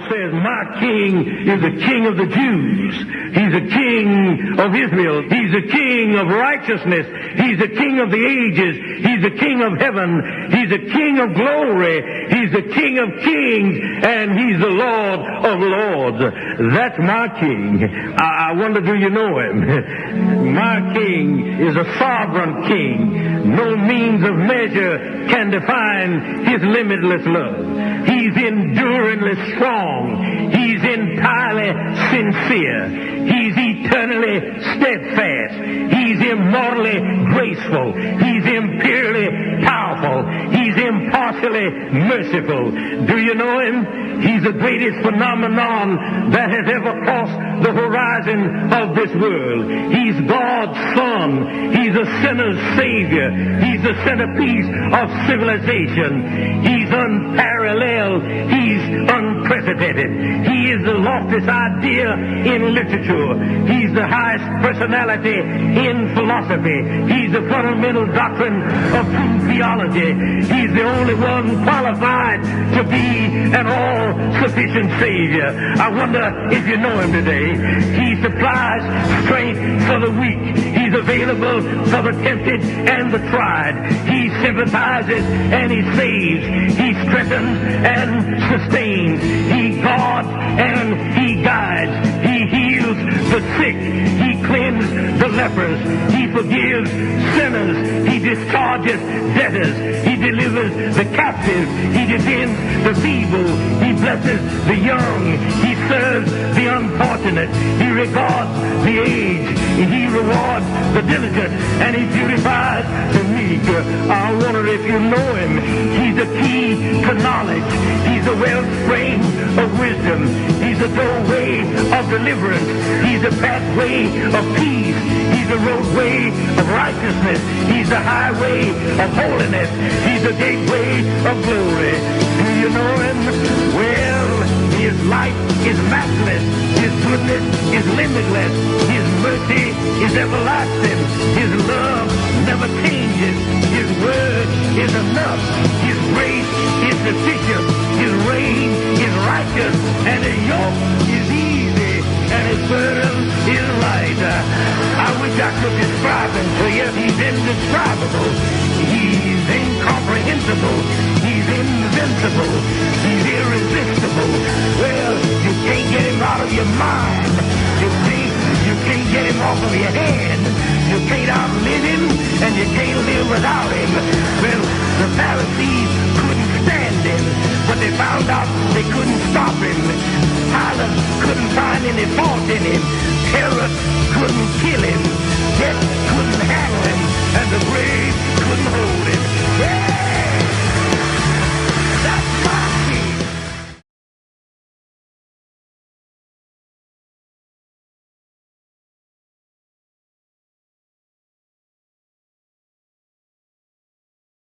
Bible says, my king is the king of the Jews. He's the king of Israel. He's the king of righteousness. He's the king of the ages. He's the king of heaven. He's the king of glory. He's the king of kings. And he's the Lord of lords. That's my king. I wonder, do you know him? My king is a sovereign king. No means of measure can define his limitless love. He's enduringly strong. He's entirely sincere. He's eternally steadfast. He's immortally graceful. He's imperially powerful. He's impartially merciful. Do you know him? He's the greatest phenomenon that has ever crossed the horizon of this world. He's God's Son. He's a sinner's Savior. He's the centerpiece of civilization. He's unparalleled. He's unprecedented. He is the loftiest idea in literature. He's the highest personality in philosophy. He's the fundamental doctrine of true theology. He's the only one qualified to be an all-sufficient Savior. I wonder if you know him today. He supplies strength for the weak. He's available for the tempted and the tried. He sympathizes and he saves. He strengthens and sustains. He guards and he guides. He heals the sick. He cleanses the lepers. He forgives sinners. He discharges debtors. He delivers the captive. He defends the feeble. He blesses the young. He serves the unfortunate. He regards the aged. He rewards the diligent. And he beautifies the meek. I wonder if you know him. He's the key to knowledge. He's the wellspring of wisdom. He's the doorway of deliverance. He's the pathway of peace. He's the roadway of righteousness. He's the highway of holiness. He's the gateway of glory. Do you know him? Well, his light is matchless. His goodness is limitless. His mercy is everlasting. His love never changes. His word is enough. His grace is sufficient. His reign is righteous. And his yoke is easy. And his burden is light. I wish I could describe him to you. He's indescribable. He's incomprehensible. He's invincible. He's irresistible. Well, you can't get him out of your mind. You can't get him off of your hand. You can't outlive him, and you can't live without him. Well, the Pharisees couldn't stand him, but they found out they couldn't stop him. Pilate couldn't find any fault in him. Herod couldn't kill him. Death